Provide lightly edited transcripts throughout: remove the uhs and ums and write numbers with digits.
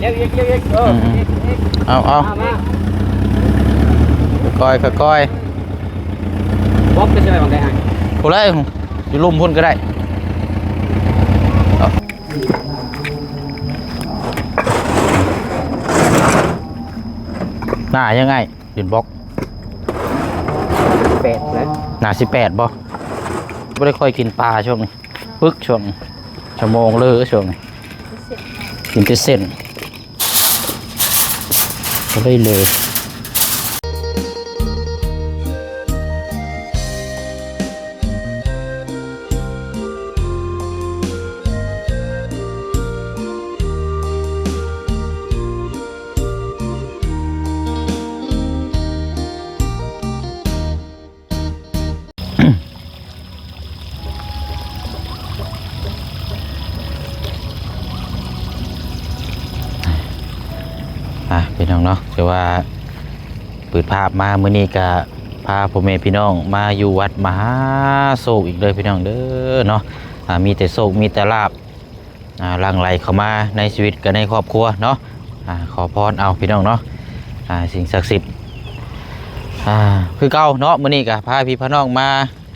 เย็กเอาก้อยบล็อกก็ใช่ไหมบางไงผู้ไรอยู่ลุ่มพุ่นก็ได้หน้ายังไงดินบล็อก8เลยหน้า18บ่ไม่ได้ค่อยกินปลาช่วงนี้พึกช่วงชั่วโมงเลยช่วงนี้กินแต่เส้นก็ได้เลยพี่น้องเนาะแต่ว่าเปิดภาพมามื้อนี้ก็พาพ่อแม่พี่น้องมาอยู่วัดมหาโศกอีกเลยพี่น้องเด้อเนาะมีแต่โศกมีแต่ลาภหลั่งไหลเข้ามาในชีวิตกับในครอบครัวเนาะขอพรเอาพี่น้องเนาะสิ่งศักดิ์สิทธิ์คือเก่าเนาะมื้อนี้ก็พาพี่พี่น้องมา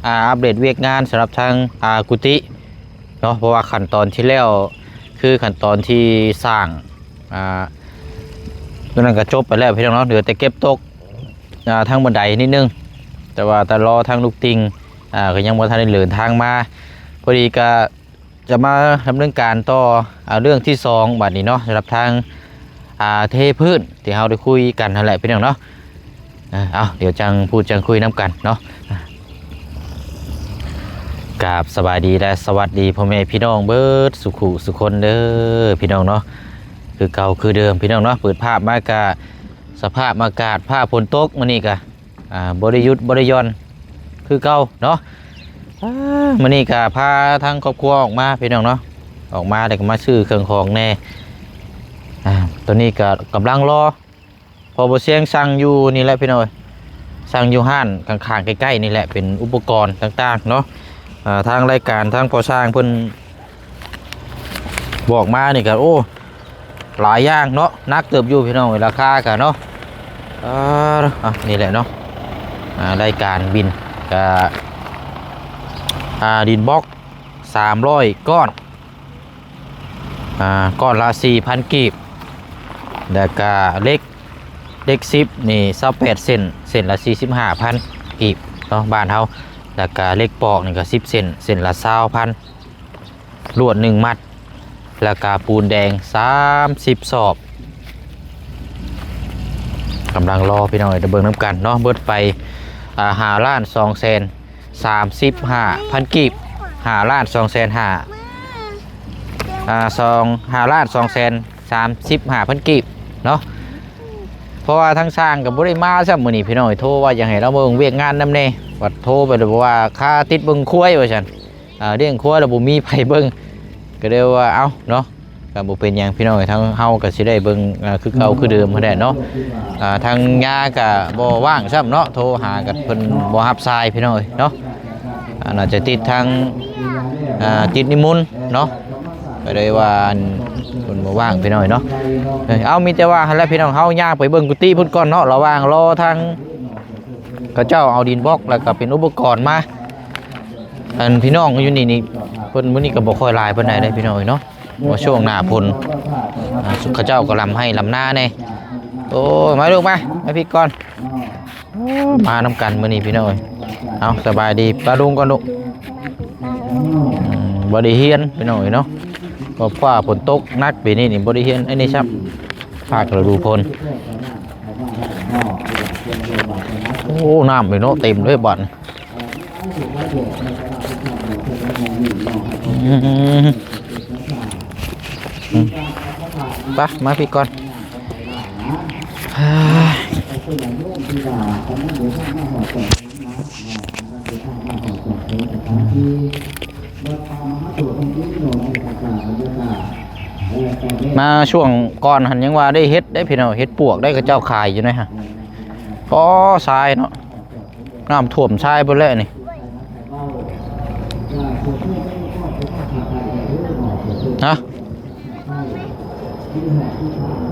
อัปเดตเวียกงานสำหรับทางกุฏิเนาะเพราะว่าขั้นตอนที่แล้วคือขั้นตอนที่สร้างนั่นก็จบไปแล้วพี่น้องเนาะเหลือแต่เก็บตกทางบันไดนิดนึงแต่ว่าแต่รอทางลูกติงก็ยังบ่ทันได้เดินทางมาพอดีก็จะมาดำเนินการต่อเรื่องที่2บัดนี้เนาะสำหรับทางเทพื้นที่เราได้คุยกันนั่นแหละพี่น้องเนาะเดี๋ยวจังพูดจังคุยน้ำกันเนาะกราบสบายดีและสวัสดีพ่อแม่พี่น้องเบิดสุขุสุคนเด้อพี่น้องเนาะคือเก่าคือเดิมพี่น้องเนาะเปิดภาพมากะสภาพอากาศผ้าฝนตกมื้อนี้กะบริยุทธ์บริยอนคือเก่าเนาะมื้อนี้กะพาทางครอบครัวออกมาพี่น้องเนาะออกมาแต่ก็มาซื้อเครื่องของแน่ตัวนี้ก็กำลังรอพอบ่เสียงสั่งอยู่นี่แหละพี่น้องสั่งอยู่ห้านข้างๆใกล้ๆนี่แหละเป็นอุปกรณ์ต่างๆเนาะทางรายการทางพอสร้างเพิ่นบอกมานี่ก็โอ้หลายอย่างเนาะนักเติบอยู่พี่น้องราคากันเนาะนี่แหละเนาะรายการบินกับดินบล็อก300ก้อนก้อนละ 4,000 กีบแล้วก็เล็ก10นี่28เซนเซนละ45,000 กีบเนาะบ้านเฮาแล้วก็เล็กปอกนี่ก็10เซนเซนละ20,000ลวด1มัดแล้วก็ปูนแดง30สอบกำลังรอพี่น้องจะเบิ่งน้ำกันเนาะเบิดไป5,235,000 กีบ5,235,000 กีบเนาะเพราะว่าทั้งสร้างกับบ่ได้มาซะมื้อนี้พี่น้องโทรว่าอยากให้เราเบิ่งเวียกงานนำแน่วัดโทรไปเลยบอกว่าค่าติดเบิ่งคุ้ยว่าซั่นเลี้ยงคุ้ยแล้วบ่มีไผเบิ่งก็เรียกว่าเอ้าเนาะก็บ่เป็นหยังพี่น้องทั้งเฮาก็สิได้เบิ่งคือเก่าคือเดิมหั่นแหละเนาะทางญาก็บ่ว่างซ้ำเนาะโทรหากันเพิ่นบ่รับสายพี่น้องเนาะน่าจะติดทางติดนิมนต์เนาะก็เลยว่าเพิ่นบ่ว่างพี่น้องเนาะเอามีแต่ว่าหั่นแหละพี่น้องเฮาย่างไปเบิ่งกุฏิเพิ่นก่อนเนาะระหว่างรอทางเขาเจ้าเอาดินบล็อกแล้วก็เป็นอุปกรณ์มาพี่น้องอยู่นี่เพิ่นมื้อนี้ก็บ่ค่อยหลายปานใดเด้พี่น้องเนาะว่าช่วงหน้าฝนเขาเจ้าก็ลำให้ลำหน้าแน่โอ้มาลูกมาพี่ก่อนมาน้ำกันมื้อนี้พี่น้องเอาสบายดีปลาดุงก่อนลูกบ่ได้เฮียนพี่น้องเนาะก็ฟ้าฝนตกนักปีนี้นี่บ่ได้เฮียนไอ้นี่ครับภาคฤดูฝนโอ้น้ำไปเนาะเต็มด้วยบ่อนไปมาพี่ก่อนมาช่วงก่อนหันยังว่าได้เฮ็ดได้พี่น้องเฮ็ดปวกได้กระเจ้าขายอยู่นะฮะก็ทรายเนาะน้ำท่วมทรายไปแล้วนี่ฮะ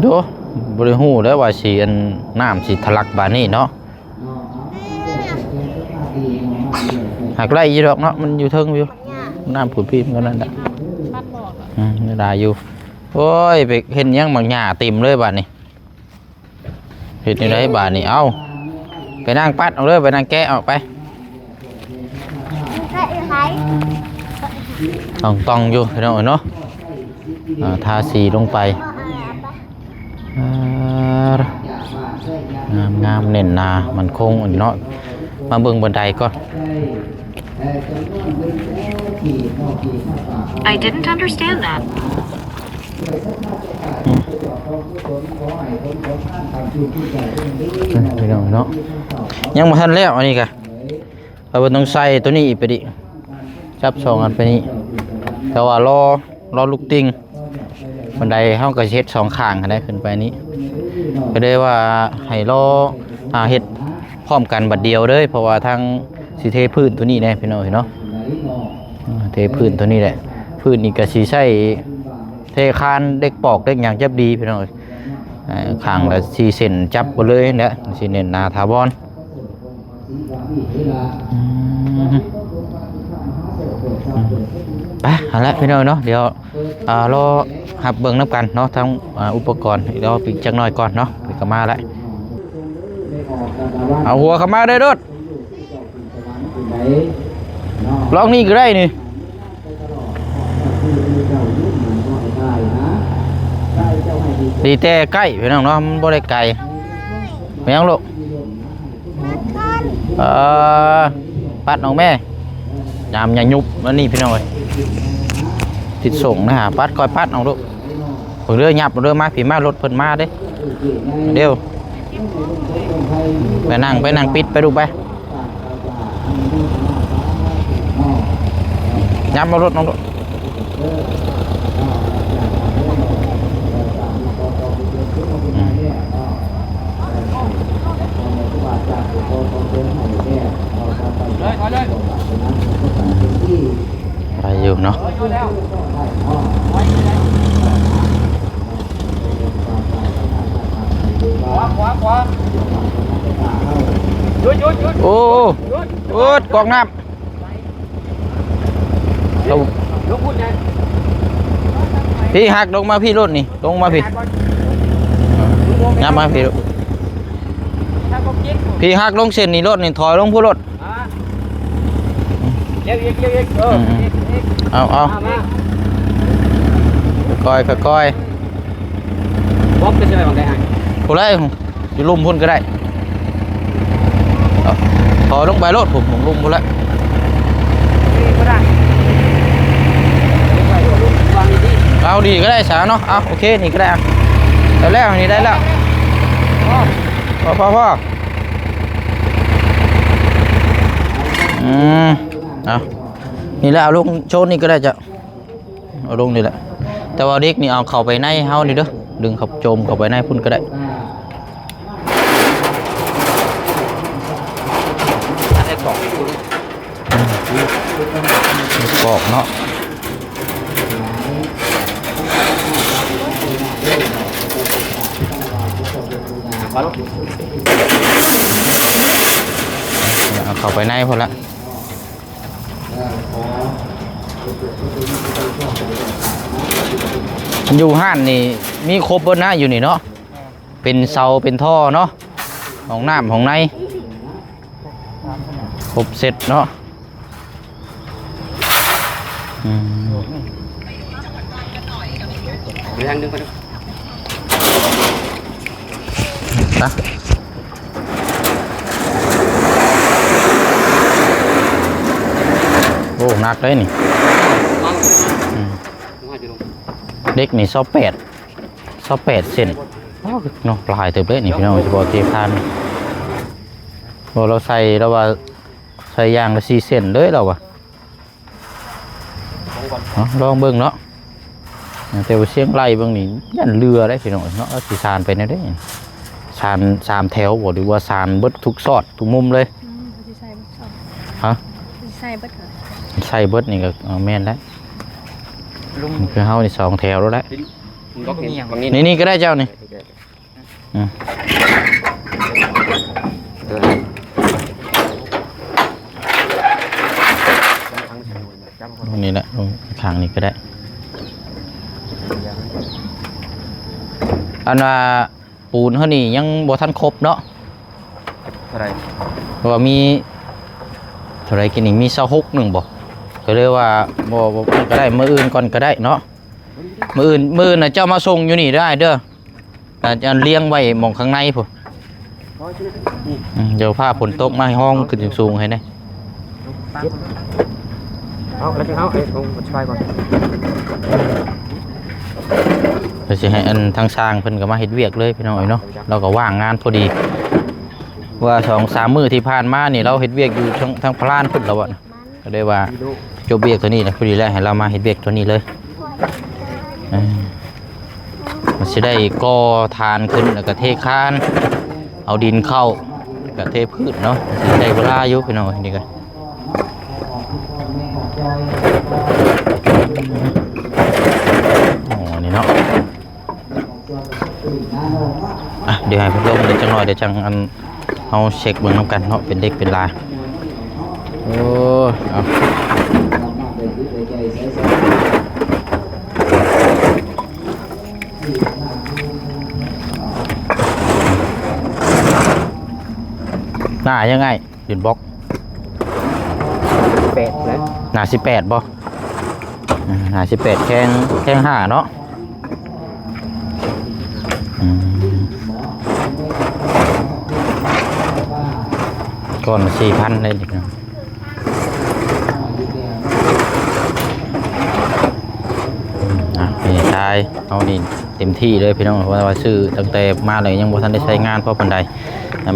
โดบ่ได้ฮู้แล้วว่าสิอันน้ำสิทะลักบานนี้เนาะหากไล่อยู่ดอกเนาะมันอยู่เทิงอยู่น้ำผุดพี่มันก็นั่นแหละนี่ได้อยู่โอ้ยไปเห็นยังบางหญ้าเต็มเลยบาดนี้เห็นได้บาดนี้เอาไปนั่งปัดเอาเลยไปนั่งแกะออกไปต้องอยู่เนาะทาสีลงไปงามเน่นนามันคงเนาะมาเบิ่งบันไดก่อน I didn't understand that. พี่น้องเนาะยังบ่ทันแล้วอันนี้กะเราต้องใส่ตัวนี้อีกไปดิจับ2อันไปนี่แต่ว่ารอลูกติงบันไดเฮาก็เฮ็ด2ข้างได้ขึ้นไปนี้ก็ได้ว่าให้รอเฮ็ดพร้อมกันบัดเดียวเลยเพราะว่าทางสิเทพื้นตัวนี้แน่พี่น้องเนาะเทพื้นตัวนี้แหละพื้นนี่ก็สิใช้เทคานเด็กปอกเด็กหยังจับดีพี่น้องข้างละ4เซนจับบ่เลยเนี่ยสิเน้นหน้าถาวรไปเอาละพี่น้องเนาะเดี๋ยวรอหับเบิ่งน้ำกันเนาะทั้งอุปกรณ์เดี๋ยวปีกจักหน่อยก่อนเนาะไปก็มาแล้วเอาหัวเข้ามาได้รถลองนี่ก็ได้นี่ดีแต่ใกล้พี่น้องเนาะมันบ่ได้ไกลไปยังลูกปัดน้องแม่ยามอย่ายุบแล้วนี่พี่น้องเอ้ยติดส่งนะฮะปัดคอยปัดเอาลูกเรือหยับเรือมาผีมารถเพิ่นมาเด้เดี๋ยวไปนั่งปิดไปดูไปยับมารถน้องลูกไปอยู่เนาะโอ้โอ้กองน้ำพี่หักลงมาพี่รถนี่ลงมาพี่ยับมาพี่พี่หักลงเส้นนี่รถนี่ถอยลงผู้รถเอาค่อยบ๊อบก็จะไปบางไงผู้ไรอยู่ลุ่มพุ่นก็ได้ถอยลงไปรถผมลุ่มพุ่นแล้วเอาดีก็ได้สาเนาะเอาโอเคนี่ก็ได้แล้วนี่ได้แล้วพ่อเอานี่แหละเอาลงโชนนี่ก็ได้จ้ะเอาลงนี่แหละแต่ว่าเด็กนี่เอาเข้าไปในเฮานี่เด้อดึงขับโจมเข้าไปในพุ่นก็ได้กอกเนาะเอาเข้าไปในพุ่นละอยู่ห้านนี่มีครบเบิดนะอยู่นี่เนาะเป็นเสาเป็นท่อเนาะของน้ำของในครบเสร็จเนาะนะโอ้หนักเลยนี่เด็กนี่28เซนเนาะปลายเติบเลยนี่พี่น้องเฉพาะเทพานพอเราใส่แล้วว่าใส่ยางละ4เซนเลยเราอะลองเบิ่งเนาะแต่ว่าเสียงไล่เบิ่งนี่ยันเรือได้พี่น้องเนาะสิสานไปได้สาน3แถวบ่หรือว่าสานเบิดทุกซอดทุกมุมเลยฮะใส่เบิดนี่ก็แม่นแล้วคือเฮานี่2แถวแล้วแหละนี่ก็ได้เจ้านี่ ตรงนี้แหละตรงข้างนี้ก็ได้อันว่าปูนเท่านี้ยังบ่ทันครบเนาะเท่าไรเพราะว่ามีเท่าไรกินอีกมี26นึงบ่ก็เลยว่าบ่ก็ได้มื้ออื่นก่อนก็ได้เนาะมื้ออื่นน่ะเจ้ามาส่งอยู่นี่ได้เด้อจะเลี้ยงไว้หม่องข้างในพุ่นเดี๋ยวพาฝนตกมาให้ห้องขึ้นสูงให้ได้เอาแล้วจะเอาไอ้ลงมาช่วยก่อนเดี๋ยวสิให้อันทางสร้างเพิ่นก็มาเฮ็ดเวียกเลยพี่น้องเนาะเราก็ว่างงานพอดีว่า 2-3 มื้อที่ผ่านมานี่เราเฮ็ดเวียกอยู่ทางพลานพุ่นแล้วบ่ก็ได้ว่าจบเวียกตัวนี้นะพอดีแล้วให้เรามาเฮ็ดเวียกตัวนี้เลยมันสิได้ก่อฐานขึ้นแล้วก็เทคานเอาดินเข้าก็เทพืชเนาะสิได้เวลาอยู่พี่น้องนี่ก็นี่เนาะเดี๋ยวให้เพิ่นลงเดี๋ยวจังหน่อยเดี๋ยวจังอันเอาเช็คเบิ่งนํกันเนาะเป็นเด็กเป็นลายโอ้เอาหน้ายังไงดินบล็อก8แล้วหน้า18บ่หน้า18แข้ง5เนาะก่อน 4,000 เลยดิพี่ชายเอานี่เต็มที่เลยพี่น้องเพราะว่าซื้อตั้งแต่มาเลยยังบ่ทันได้ใช้งานเพราะปันใด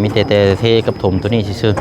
มีแต่เทกับถมตัวนี้ซื่อ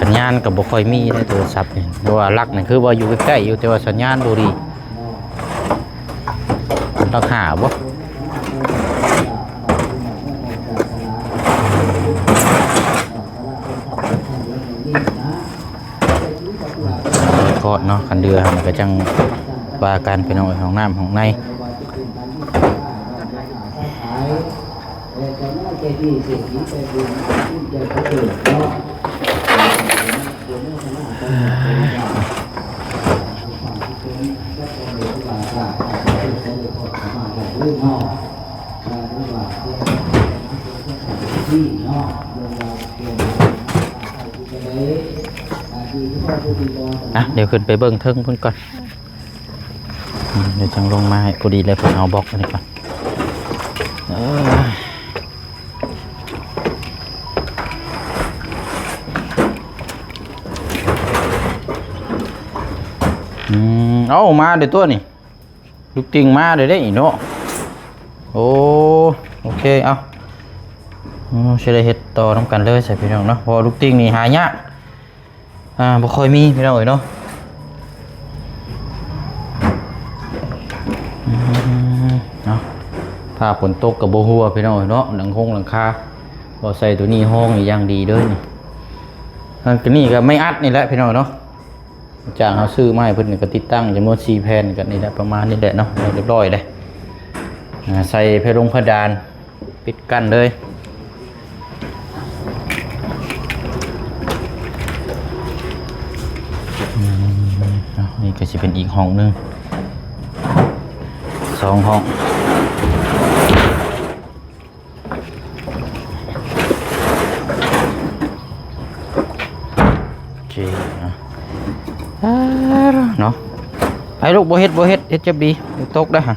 สัญญาณกับบ่ค่อยมีในโทรศัพท์นี่เพราะว่าลักนี่คือว่าอยู่ใกล้ๆอยู่แต่ว่าสัญญาณบ่ดีลักหาบ่กอดเนาะคันเดือมันก็จังว่ากันไปหน่อยของน้ำของในเดี๋ยวขึ้นไปเบิ่งเทิงเพิ่นก่อนเดี๋ยวจังลงมาให้พอดีเลยเพิ่นเอาบล็อกนี่ก่อนเอามาเดี๋ยวตัวนี่ลูกติงมาเดี๋ยวได้อีกเนาะโอเคเอาใช้ได้เฮ็ดต่อทำกันเลยใส่พี่น้องเนาะพอลูกติงนี่หายากบ่ค่อยมีพี่น้องเนาะถ้าฝนตกกับบ่ฮัวพี่น้องเนาะหลังคาบ่ใส่ตัวนี้ห้องนี่อย่างดีเด้อนี่ก็นี่ก็ไม่อัดนี่แหละพี่น้องเนาะจ้างเฮาซื้อมาให้เพิ่นก็ติดตั้งจำนวน4แผ่นกันนี่แหละประมาณนี้แหละเนาะเรียบร้อยเลยใส่เพดานปิดกั้นเลยนี่ก็จะเป็นอีกห้องนึง2 ห้องโอเคเนาะไอ้ลูกบ่เฮ็ดเฮ็ดจะบีตกได้ฮะ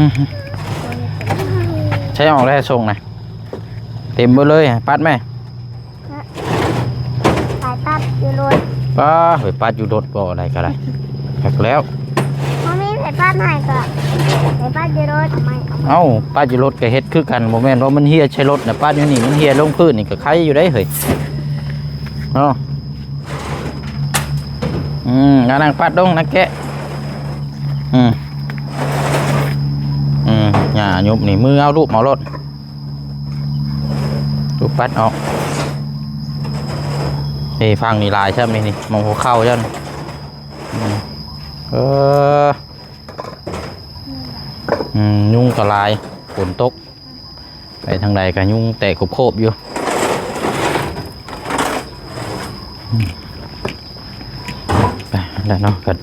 มใช้ออกแล้วส่งนะเต็มไปเลยปัดไหม สายตัดอยู่รถ ป้าไปปัดอยู่รถบ่อะไรก็ได้หักแล้ว พ่อมีสายตัดให้ก็สายตัดอยู่รถไม่ เอ้าปัดอยู่รถก็เฮ็ดคือกันโมเมนต์ว่ามันเฮียใช้รถนะปัดอยู่นี่มันเฮียลงพื้นนี่ก็ใครอยู่ได้เฮ้ยเนาะนั่งปัดดงนะแกะหญ้ายุบนี่มือเอาลูกหมอรถลูกปัดออกนี่ฟังนี่ลายใช่ไหมนี่มองหัวเข้าใช่ไหมยุ่งกับลายฝนตกไปทางใดก็ยุ่งแตกโคบอยู่ไปได้เนาะกัน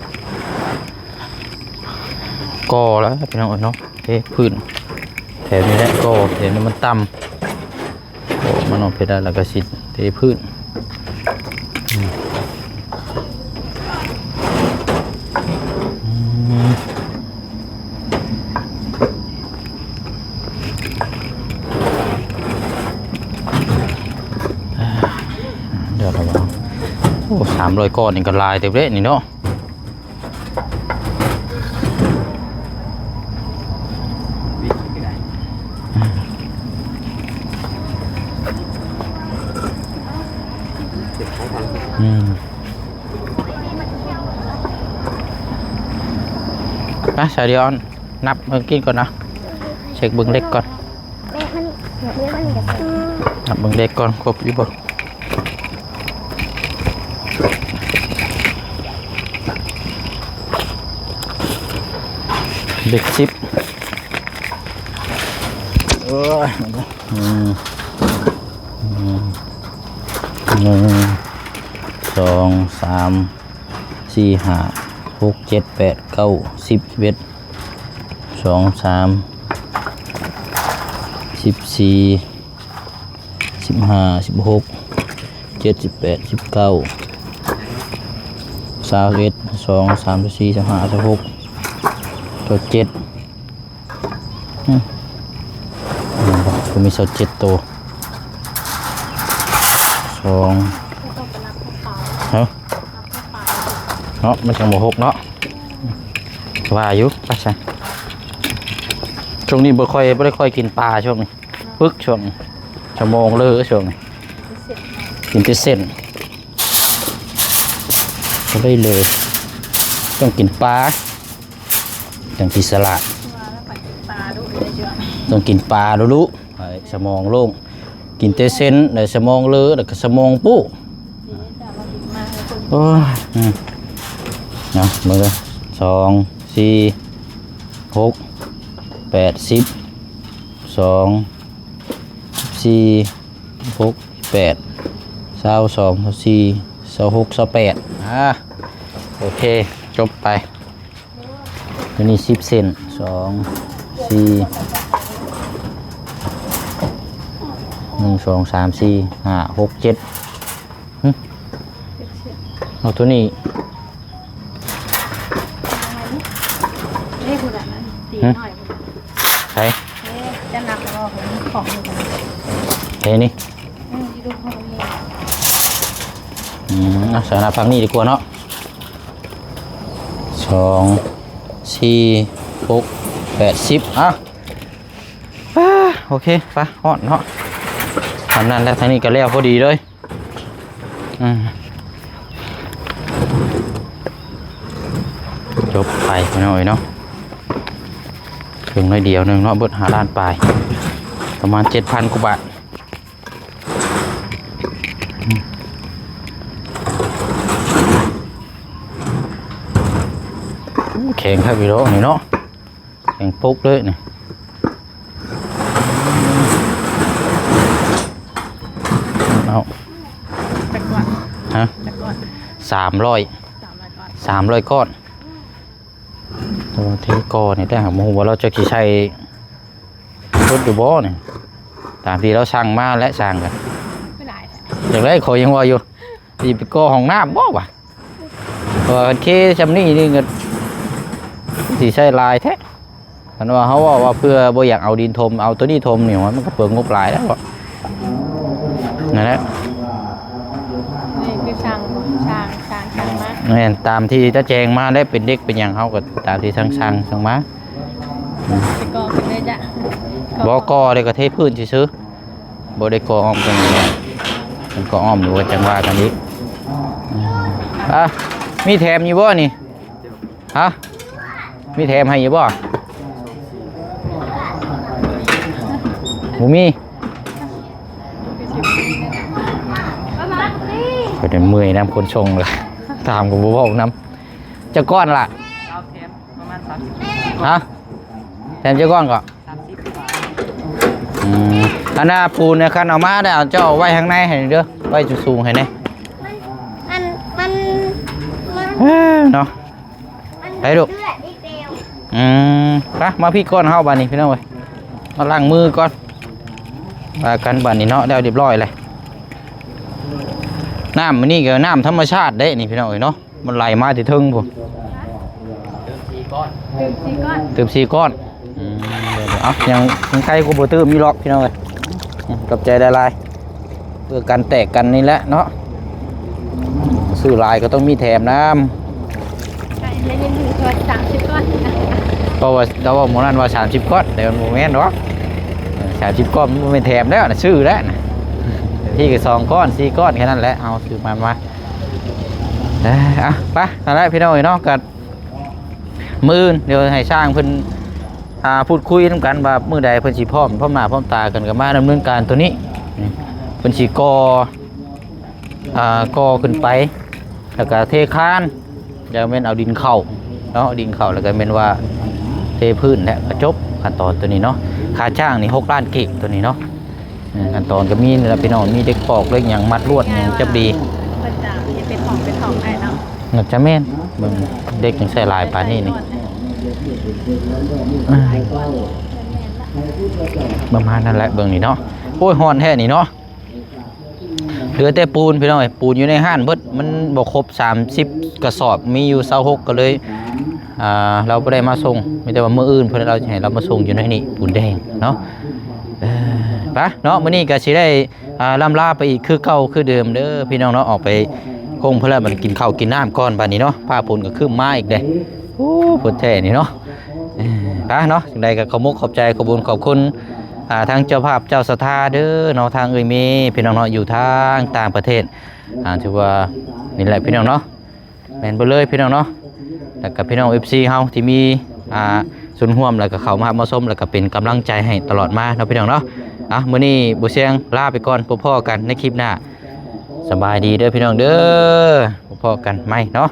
ก่อแล้วพี่น้องเนาะเทพื้นแถวนี้แหละก่อแถวนี้มันต่ำโอ้มันออกไปได้แล้วก็สิเทพื้นเดี๋ยวเราโอ้300 ก้อนนี่ก็ลายเต็มเลยนี่เนาะสายเดียวนับเมื่อกี้ก่อนนะเช็คเบิ้งเล็กก่อนนับเบิ้งเล็กก่อนครบอยู่บ่เด็ก101 2 3 4 5 6 7 8 9 10 11 2 3 14 15 16 17 18 19 21 2 3 4 5 6 7ก็มี27ตัว2เนาะมันจังบ่6เนาะว่าอยู่ป่ะใช่ช่วงนี้บ่ได้ค่อยกินปลาช่วงนี้ปึกช่วงนี้ชั่วโมงเลยช่วงนี้กินแต่เส้นก็ได้เลยต้องกินปลาต้องกินสลัดต้องกินปลาดุๆสมองโล่งกินแต่เส้นแล้วสมองเลอะแล้วก็สมองปุ๊โอ้ยเนาะมือ2 4 6 8 10 2 4 6 8 22 24 26 28โอเคจบไปตัวนี้10 เซน2 4 1 2 3 4 5 6 7เอาตัวนี้ใช่จะนับแล้วของเฮ้นี่สาระฟังนี่ดีกว่าเนาะ2 4 6 8 10โอเคไปฮอดเนาะทำนั้นแล้วทางนี้ก็แล้วพอดีเลยจบไปหน่อยเนาะถึงน้อยเดียวนึงเนาะเบิดหาล้านปลายประมาณ 7,000 กว่าบาทแข็งครับพี่น้องนี่เนาะแข็งปุ๊กเลยนี่เอาฮะ300 ก้อนตัวเทก้อนนี่ได้ครับโมโหว่าเราจะขี่ใช้รถอยู่บ่เนี่ยตามที่เราสั่งมาและสั่งกันอย่างไรเขายังว่าอยู่ดีไปก้อห้องน้ำบ่วะตัวเคจำนี่นี่เงินสีใช้ลายแท้ คันว่าเขาว่าเพื่อบ่อยากเอาดินถมเอาตัวนี้ถมนี่มันก็เปลืองงบหลายแล้วนั่นแหละ นี่คือช่างมา แม่นตามที่ตาแจงมาได้เป็นเด็กเป็นหยังเขาก็ตามที่สั่งมา สิก่อขึ้นเลยจ้ะ บ่ก่อได้ก็เทพื้นซื่อๆบ่ได้ก่ออ้อมกันนี่มันก็อ้อมอยู่ว่าจังว่ากันอีกอ่ะมีแถมอยู่บ่นี่ฮะมีแถมให้อยู่บ่บ่มีก็ได้เมื่อยน้ำคนชงเลยตามกับบ่เว้าน้ำจะก้อนล่ะ เอาแถมประมาณ30 ฮะแถมจะก้อนก็ อันน่ะปูนเนี่ยคันเอามาได้เอาเจ้าไว้ข้างในให้เด้อไว้จุดสูงให้แน่ มัน เนาะ ไปดู เลือดอีกเดียว ไปมาพี่ก้อนเฮาบัดนี้พี่น้องเว้ยมาล้างมือก่อนว่ากันบัดนี้เนาะแล้วเรียบร้อยเลยน้ำมันนี่ก็น้ำธรรมชาติเด้นี่พี่น้องเอ้ยเนาะมันไหลมาที่เทิงพุ่น ตื่นสี่ก้อน เติม4ก้อนเดี๋ยวเอายังใครกูบ่เติมมีหรอกพี่น้องเอ้ยกับใจได้ลายเพื่อกันแตกกันนี่แหละเนาะซื้อลายก็ต้องมีแถมน้ำ ใช่เล่นยังถึงตัว30ก้อน เพราะว่าเราว่าหมอนั้นว่า30ก้อนแต่มันโมเมนต์เนาะ30ก้อนมันเป็นแถมแล้วนะซื้อแล้วนะที่ก็2ก้อน4ก้อนแค่นั้นแหละเอาซื้อมาไปนั่นแหละพี่น้องเนาะกับมือเดี๋ยวให้ช่างเพิ่นพูดคุยกันว่ามื้อใดเพิ่นสิพร้อมหน้าพร้อมตากันก็มาดำเนินการตัวนี้เพิ่นสิก่อขึ้นไปแล้วก็เทคานเดี๋ยวแม่นเอาดินเข้าเนาะดินเข้าแล้วก็แม่นว่าเทพื้นและกระจบขั้นตอนตัวนี้เนาะค่าจ้างนี่6ล้านกิกตัวนี้เนาะขั้นตอนก็มีนี่ล่ะพี่น้องมีเด็กปอกเล็กหยังมัดลวดหยังจับดี มันจะเป็นของไอ้เนาะ น่าจะแม่นเบิ่งเด็กยังใส่ลายปานนี้นี่ประมาณนั้นแหละเบิ่งนี่เนาะโอ้ยฮ้อนแท้นี่เนาะเหลือแต่ปูนพี่น้องเอ้ยปูนอยู่ในห้านเบิดมันบ่ครบ30กระสอบมีอยู่26ก็เลยเราบ่ได้มาส่งมีแต่ว่ามื้ออื่นเพิ่นเราจะให้เรามาส่งอยู่ในนี่ปูนแดงเนาะไปเนาะมื้อนี้ก็สิได้ล่ำลาไปอีกคือเก่าคือเดิมเด้อพี่น้องเนาะออกไปคงเพิ่นแล้วมันกินข้าวกินน้ำก่อนบัดนี้เนาะผ้าปูนก็คืมมาอีกเด้โอ้เพิ่นแท้นี่เนาะไปเนาะจังไดก็ขอบมุกขอบใจขอบคุญขอบคุณทางเจ้าภาพเจ้าศรัทธาเด้อเนาะทางเอ้ยเมพี่น้องเนาะอยู่ทางต่างประเทศถือว่านี่แหละพี่น้องเนาะแม่นเบ่เลยพี่น้องเนาะแล้วก็พี่น้อง FC เฮาที่มีส่วนร่วมแล้วก็เข้ามาชมแล้วก็เป็นกำลังใจให้ตลอดมาเนาะพี่น้องเนาะมื้อนี้บ่เสียงลาไปก่อนพบพ่อกันในคลิปหน้าสบายดีเด้อพี่น้องเด้อพบพ่อกันใหม่เนาะ